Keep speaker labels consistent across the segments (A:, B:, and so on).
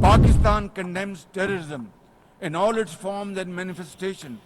A: Pakistan condemns terrorism in all its forms and manifestations.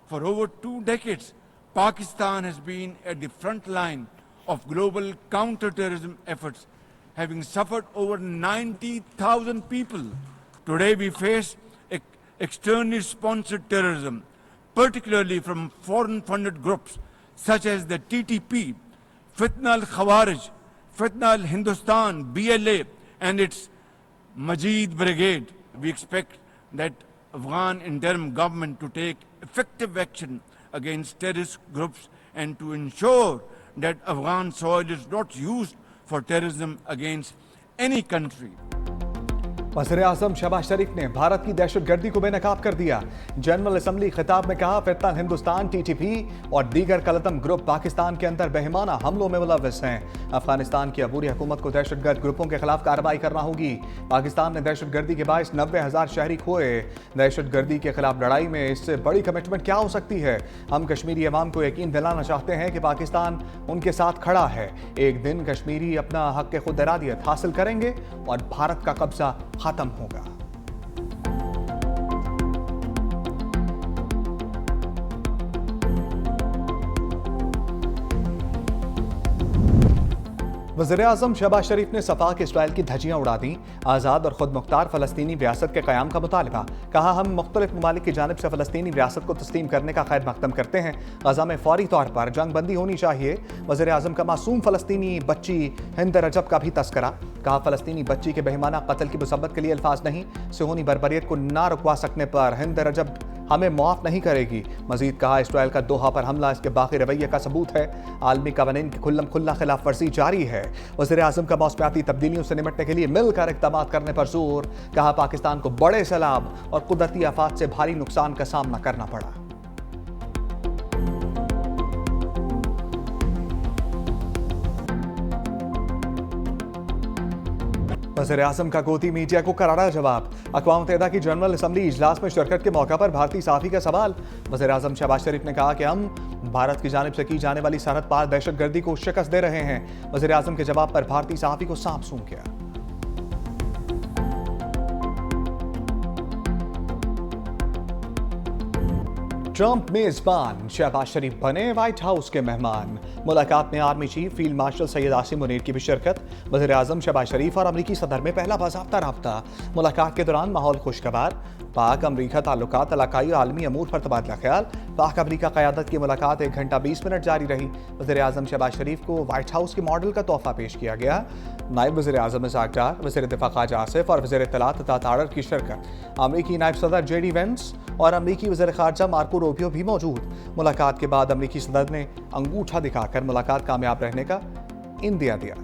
A: For over 2 decades, Pakistan has been at the front line of global counter-terrorism efforts, having suffered over 90,000 people. Today we face externally sponsored terrorism, particularly from foreign-funded groups such as the TTP, Fitna al-Khawarij, Fitna al-Hindustan, BLA, and its Majid Brigade. We expect that Afghan interim government to take effective action against terrorist groups and to ensure that Afghan soil is not used for terrorism against any country.
B: वज़ीर-ए-आज़म शहबाज शरीफ ने भारत की दहशतगर्दी को बेनकाब कर दिया। General assembly खिताब में कहा, फितना हिंदुस्तान, TTP और दीगर कलतम ग्रुप पाकिस्तान के अंदर बेहमाना हमलों में मुलव्वस हैं। अफगानिस्तान की अबूरी हुकूमत को दहशतगर्द ग्रुपों के खिलाफ कार्रवाई करना होगी। पाकिस्तान ने दहशतगर्दी के बायस 90,000 शहरी खोए। दहशतगर्दी के खिलाफ लड़ाई में इससे बड़ी कमिटमेंट क्या हो सकती है? हम कश्मीरी अवाम को यकीन दिलाना चाहते हैं कि पाकिस्तान उनके साथ खड़ा है। एक दिन कश्मीरी अपना हक खुद इरादियत हासिल करेंगे और भारत का कब्जा खत्म होगा। वज़ीर-ए-आज़म शहबाज शरीफ ने सफाक इसराइल की धज्जियां उड़ा दी। आज़ाद और खुद मुख्तार फ़लस्तीनी रियासत के क़याम का मुतालबा। कहा, हम मुख्तलिफ ममालिक की जानिब से फ़लस्तीनी रियासत को तस्लीम करने का खैर मकदम करते हैं। गज़ा में फौरी तौर पर जंग बंदी होनी चाहिए। वज़ीर-ए-आज़म का मासूम फ़लस्तीनी बच्ची हिंद रजब का भी तस्करा। कहा, फ़लस्तीनी बच्ची के बेईमाना कत्ल की मुसब्बत के लिए अल्फाज नहीं। सिहोनी बर्बरियत को ना रुकवा सकने पर हिंद रजब हमें माफ़ नहीं करेगी। मजीद कहा, इसराइल का दोहा पर हमला इसके बाकी रवैये का सबूत है। आलमी कवानीन की खुल्लम खुल्ला खिलाफ वर्जी जारी है। वज़ीर-ए-आज़म का मौसमियाती तब्दीलियों से निपटने के लिए मिलकर इक़दाम करने पर जोर। कहा, पाकिस्तान को बड़े सैलाब और कुदरती आफात से भारी नुकसान का सामना करना पड़ा। वज़ीर-ए-आज़म का गोदी मीडिया को करारा जवाब। अक़वाम मुत्तहिदा की जनरल असम्बली इजलास में शिरकत के मौका पर भारतीय सहाफ़ी का सवाल। वज़ीर-ए-आज़म शहबाज शरीफ ने कहा कि हम भारत की जानिब से की जाने वाली सरहद पार दहशतगर्दी को शिकस्त दे रहे हैं। वज़ीर-ए-आज़म के जवाब पर भारतीय सहाफ़ी को सांप सूंघ गया। ट्रंप मेजबान, शहबाज शरीफ बने व्हाइट हाउस के मेहमान। मुलाकात में army chief field marshal Syed Asim Munir की भी शिरकत। वज़ीर-ए-आज़म शहबाज शरीफ और अमरीकी सदर में पहला बाज़ाब्ता राब्ता। मुलाकात के दौरान माहौल खुशगवार। पाक अमरीका ताल्लुकात इलाकाई और आलमी अमूर पर तबादला ख्याल। पाक अमरीका क़यादत की मुलाकात 1 घंटा 20 मिनट जारी रही। वज़ीर-ए-आज़म शहबाज शरीफ को व्हाइट हाउस के मॉडल का तोहफा पेश किया गया। नायब वज़ीर-ए-आज़म इसाक डार, वज़ीर दिफ़ा ख़ाजा आसिफ और वज़ीर इत्तलात तथा ताड़र की शिरकत। अमरीकी नायब सदर JD वेंस और अमरीकी वज़ीर ख़ारजा मार्को रूबियो भी मौजूद। मुलाकात के बाद अमरीकी सदर ने अंगूठा दिखाकर मुलाकात कामयाब रहने का इंदिया दिया।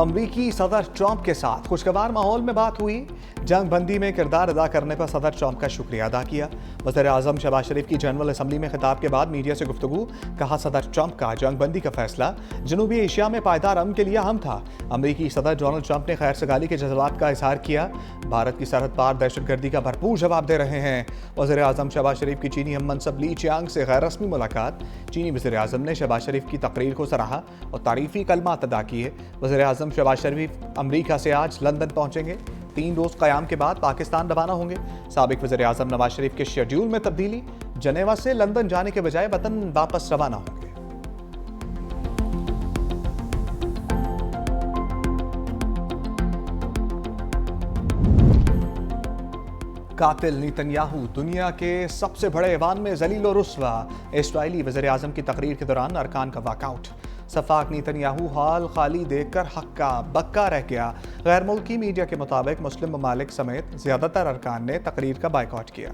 B: अमरीकी सदर ट्रंप के साथ खुशगवार माहौल में बात हुई। जंग बंदी में किरदार अदा करने पर सदर ट्रंप का शुक्रिया अदा किया। वज़ीर-ए-आज़म शहबाज शरीफ की जनरल असम्बली में खिताब के बाद मीडिया से गुफ्तगू। कहा, सदर ट्रंप का जंग बंदी का फैसला जनूबी एशिया में पायदार अमन के लिए अहम था। अमरीकी सदर डोनाल्ड ट्रंप ने खैर सगाली के जज्बात का इजहार किया। भारत की सरहद पार दहशतगर्दी का भरपूर जवाब दे रहे हैं। वज़ीर-ए-आज़म शहबाज शरीफ की चीनी हम मनसब ली चियांग से गैर रस्मी मुलाकात। चीनी वज़ीर-ए-आज़म ने शहबाज शरीफ की तकरीर को सराहा और तारीफ़ी कलमात अदा किए। वज़ीर-ए-आज़म शहबाज शरीफ अमरीका से आज लंदन पहुंचेंगे। 3 रोज़ क़याम के बाद पाकिस्तान रवाना होंगे। साबिक़ वज़ीर-ए-आज़म नवाज शरीफ के शेड्यूल में तब्दीली। जनेवा से लंदन जाने के बजाय वतन वापस रवाना होंगे। कातिल नेतन्याहू दुनिया के सबसे बड़े ऐवान में ज़लील और रुस्वा। इस्राईली वज़ीर-ए-आज़म की तकरीर के दौरान अरकान का वॉकआउट। सफाक नेतन्याहू हॉल खाली देखकर हक्का बक्का रह गया। गैर मुल्की मीडिया के मुताबिक मुस्लिम ममालिक समेत ज़्यादातर अरकान ने तकरीर का बायकॉट किया।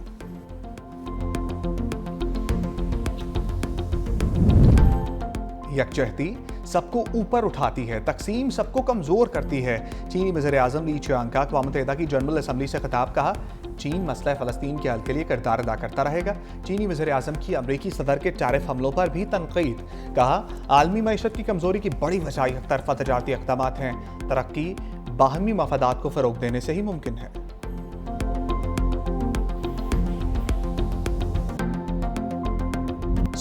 B: यकजहती सबको ऊपर उठाती है, तकसीम सबको कमज़ोर करती है। चीनी वज़ीर-ए-आज़म ली चियांग का अक़वाम मुत्तहिदा की जनरल असम्बली से खिताब। कहा, चीन मसला फ़लस्तीन के हल के लिए किरदार अदा करता रहेगा। चीनी वज़ीर-ए-आज़म की अमरीकी सदर के टैरिफ हमलों पर भी तनक़ीद। कहा, आलमी मईशत की कमज़ोरी की बड़ी वजह एक तरफ़ा तजारती इक़दामात हैं। तरक्की बाहमी मफादात को फ़रोग़ देने से ही मुमकिन है।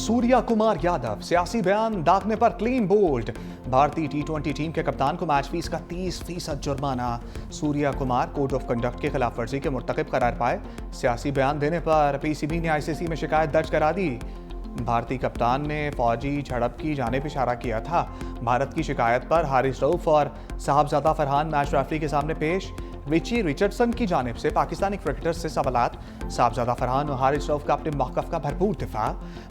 B: सूर्या कुमार यादव सियासी बयान दागने पर क्लीन बोल्ड। भारतीय टी20 टीम के कप्तान को मैच फीस का 30% जुर्माना। Surya Kumar code of conduct की खिलाफवर्जी के मुर्तकिब करार पाए। सियासी बयान देने पर पीसीबी ने आईसीसी में शिकायत दर्ज करा दी। भारतीय कप्तान ने फौजी झड़प की जानिब इशारा किया था। भारत की शिकायत पर हारिस रऊफ और साहबजादा फरहान मैच रेफरी के सामने पेश। रिची रिचर्डसन की जानिब से पाकिस्तानी क्रिकेटर्स से सवालात। साहबजादा फरहान और हारिस रऊफ का अपने मौक़िफ़ का भरपूर दिफा।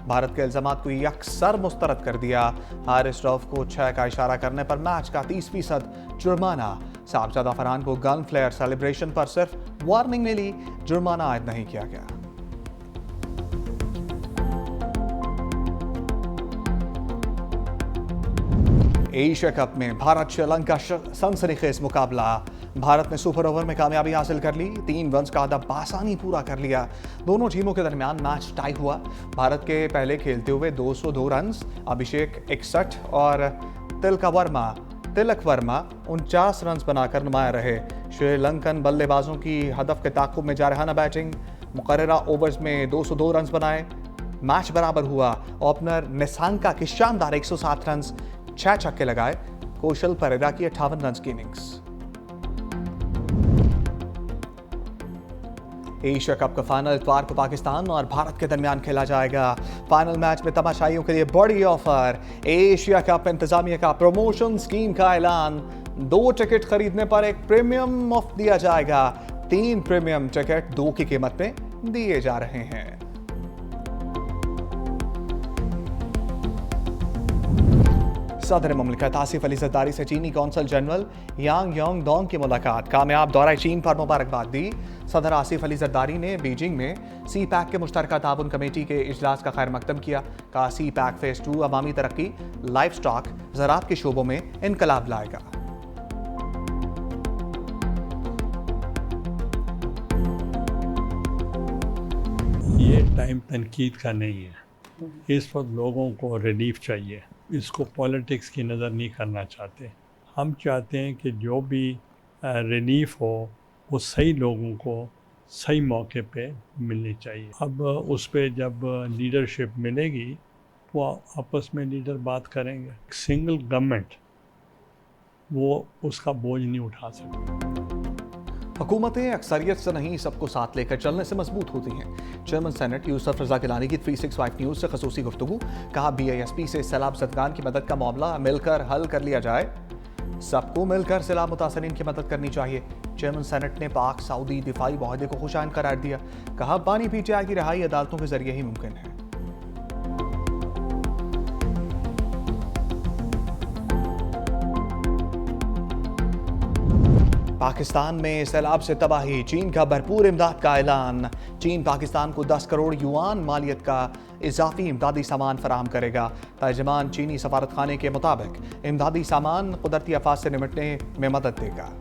B: भारत के इल्ज़ामात को यकसर मुस्तरद कर दिया। हारिस रऊफ को 6 का इशारा करने पर मैच का 30% जुर्माना। साहबजादा फरहान को गन फ्लेयर सेलिब्रेशन पर सिर्फ वार्निंग मिली, जुर्माना आयद नहीं किया गया। एशिया कप में भारत श्रीलंका सनसनीखेज मुकाबला। भारत ने सुपर ओवर में कामयाबी हासिल कर ली। 3 रन्स का आधा बासानी पूरा कर लिया। दोनों टीमों के दरमियान मैच टाई हुआ। भारत के पहले खेलते हुए 202 रन्स, अभिषेक 61 और तिलक वर्मा 49 रन्स बनाकर नुमाया रहे। श्रीलंकन बल्लेबाजों की हदफ के ताक़ुब में जारहाना बैटिंग। मुकर्ररा ओवर्स में 202 रन्स बनाए। मैच बराबर हुआ। ओपनर निसांका की शानदार 107 रन्स, 6 छक्के लगाए। कौशल परेरा की 58 रन्स की इनिंग्स। एशिया कप का फाइनल इतवार को पाकिस्तान और भारत के दरमियान खेला जाएगा। फाइनल मैच में तमाशाइयों के लिए बड़ी ऑफर। एशिया कप इंतजामिया का प्रमोशन स्कीम का ऐलान। 2 टिकट खरीदने पर 1 प्रीमियम ऑफ दिया जाएगा। 3 प्रीमियम टिकट 2 की कीमत में दिए जा रहे हैं। सदर मुमलिकत आसिफ अली जरदारी से चीनी कौंसल जनरल यांग योंग डोंग की मुलाकात। कामयाब दौरा चीन पर मुबारकबाद दी। सदर आसिफ अली जरदारी ने बीजिंग में सी पैक के मुश्तरका ताउन कमेटी के इजलास का खैर मकदम किया। कहा सी पैक फेज 2 अवामी तरक्की, लाइफ स्टॉक, ज़राअत के शोबों में इनकलाब लाएगा।
C: ये टाइम तनकीद का नहीं है। इस वक्त लोगों को रिलीफ चाहिए। इसको पॉलिटिक्स की नज़र नहीं करना चाहते। हम चाहते हैं कि जो भी रिलीफ हो वो सही लोगों को सही मौके पे मिलनी चाहिए। अब उस पे जब लीडरशिप मिलेगी वो आपस में लीडर बात करेंगे। सिंगल गवर्नमेंट वो उसका बोझ नहीं उठा सकती।
B: हुकूमतें अक्सरियत से नहीं सबको साथ लेकर चलने से मजबूत होती हैं। चेयरमैन सेनेट यूसुफ रजा गिलानी की 365 न्यूज़ से खसूसी गुफ्तगू। कहा BISP से सैलाब ज़दगान की मदद का मामला मिलकर हल कर लिया जाए। सबको मिलकर सैलाब मुतासरीन की मदद करनी चाहिए। चेयरमैन सेनेट ने पाक सऊदी दिफाई मुआहदे को खुशाइन करार दिया। कहा बानी PTI की रिहाई अदालतों के जरिए ही मुमकिन है। पाकिस्तान में सैलाब से तबाही, चीन का भरपूर इमदाद का ऐलान। चीन पाकिस्तान को 10 करोड़ युआन मालियत का इजाफी इमदादी सामान फराहम करेगा। तर्जमान चीनी सफारत खाने के मुताबिक इमदादी सामान कुदरती आफात से निपटने में मदद देगा।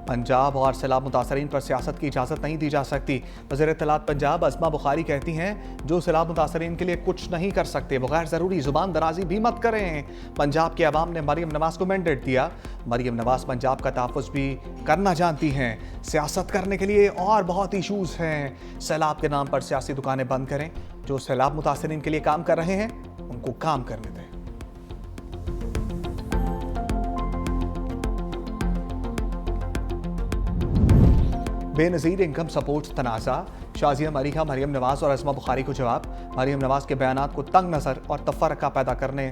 B: पंजाब और सैलाब मुतासरीन पर सियासत की इजाज़त नहीं दी जा सकती। वज़ीर इत्तलात पंजाब अज़मा बुखारी कहती हैं जो सैलाब मुतासरीन के लिए कुछ नहीं कर सकते वो गैर ज़रूरी ज़ुबान दराजी भी मत करें। पंजाब के अवाम ने मरीम नवाज़ को मैंडेट दिया। मरीम नवाज़ पंजाब का तहफ़्फ़ुज़ भी करना जानती हैं। सियासत करने के लिए और बहुत इशूज़ हैं। सैलाब के नाम पर सियासी दुकानें बंद करें। जो सैलाब मुतासरीन के लिए काम कर रहे हैं उनको काम करने दें। बेनज़ीर इनकम सपोर्ट तनाज़ा। शाज़िया मलिका मरीम नवाज़ और अज़मा बुखारी को जवाब। मरीम नवाज़ के बयानात को तंग नज़र और तफ़र्रक़ा पैदा करने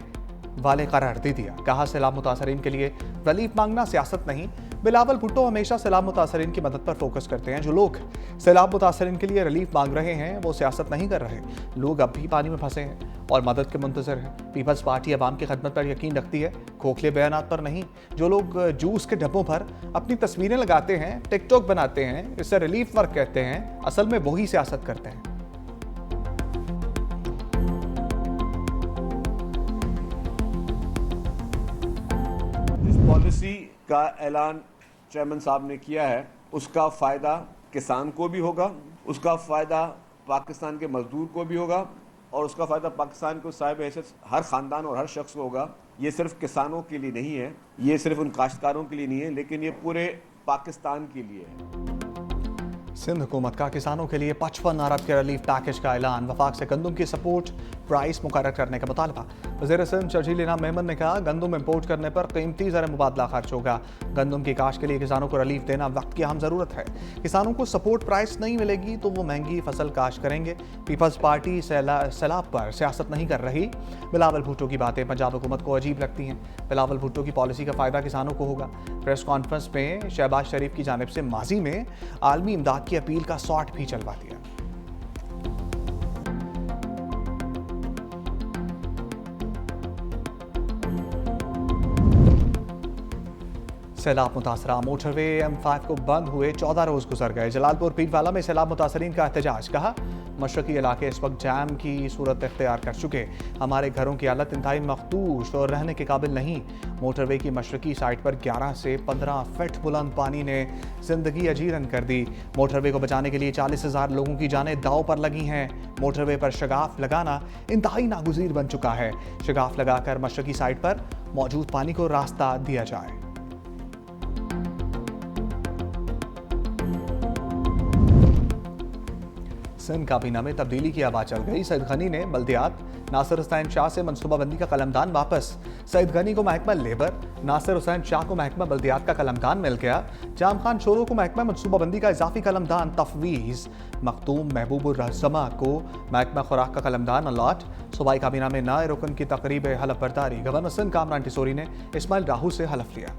B: वाले करार दे दिया। कहा सैलाब मुतासरीन के लिए रिलीफ मांगना सियासत नहीं। बिलावल भुट्टो हमेशा सैलाब मुतासरीन की मदद पर फोकस करते हैं। जो लोग सैलाब मुतासरीन के लिए रिलीफ मांग रहे हैं वो सियासत नहीं कर रहे। लोग अब भी पानी में फंसे हैं और मदद के मुंतज़र हैं। पीपल्स पार्टी अवाम की खदमत पर यकीन रखती है, खोखले बयानात पर नहीं। जो लोग जूस के डब्बों पर अपनी तस्वीरें लगाते हैं, टिकटॉक बनाते हैं, इससे रिलीफ वर्क कहते हैं, असल में वही सियासत करते हैं।
D: पॉलिसी का ऐलान चेयरमैन साहब ने किया है उसका फ़ायदा किसान को भी होगा, उसका फ़ायदा पाकिस्तान के मजदूर को भी होगा और उसका फ़ायदा पाकिस्तान को साहिब हैसियत हर ख़ानदान और हर शख्स को होगा। ये सिर्फ किसानों के लिए नहीं है, ये सिर्फ उन काश्तकारों के लिए नहीं है, लेकिन ये पूरे पाकिस्तान के लिए है।
B: सिंध हुकूमत का किसानों के लिए 55 अरब के रिलीफ पैकेज का ऐलान। वफाक से गंदम की सपोर्ट प्राइस मुकर्रर करने का मुतालबा। वज़ीर सिंध शर्जील इनाम मेमन ने कहा, गंदम इम्पोर्ट करने पर कीमती ज़र मुबादला खर्च होगा। गंदम की काश्त के लिए किसानों को रिलीफ देना वक्त की अहम ज़रूरत है। किसानों को सपोर्ट प्राइस नहीं मिलेगी तो वो महंगी फसल काश्त करेंगे। पीपल्स पार्टी सैलाब पर सियासत नहीं कर रही। बिलावल भुट्टो की बातें पंजाब हुकूमत को अजीब लगती हैं। बिलावल भुट्टो की पॉलिसी का फ़ायदा किसानों को होगा। प्रेस कॉन्फ्रेंस में शहबाज शरीफ की जानिब से माजी में आलमी इमदाद की अपील का शॉट भी चलवा दिया। सैलाब मुतासरा मोटरवे M5 को बंद हुए 14 रोज गुजर गए। जलालपुर पीरवाला में सैलाब मुतासरीन का एहतजाज। कहा, मशरकी इलाके इस वक्त जैम की सूरत इख्तियार कर चुके। हमारे घरों की हालत इंतहाई मखदूश और रहने के काबिल नहीं। मोटरवे की मशरकी साइड पर 11 से 15 फीट बुलंद पानी ने जिंदगी अजीरन कर दी। मोटरवे को बचाने के लिए 40,000 लोगों की जानें दांव पर लगी हैं। मोटरवे पर शगाफ लगाना इंतहाई नागुज़ीर बन चुका है। शगाफ लगाकर मशरकी साइड पर मौजूद पानी को रास्ता दिया जाए। सिंध काबीना में तब्दीली की आवाज चल गई। सईद गनी ने बल्दियात, नासिर हुसैन शाह से मनसूबाबंदी का कलमदान वापस। सईद गनी को महकमा लेबर, नासिर हुसैन शाह को महकमा बल्दियात का कलमदान मिल गया। जाम खान शोरो को महकमा मनसूबाबंदी का इजाफी कलमदान तफवीज़। मखदूम महबूबुर रहज़मा को महकमा खुराक का कलमदान अलॉट। सूबाई काबीना में नए रुकन की तकरीब हलफ बर्दारी। गवर्नर सिंध कामरान टिसोरी ने इस्माइल राहू से हलफ लिया।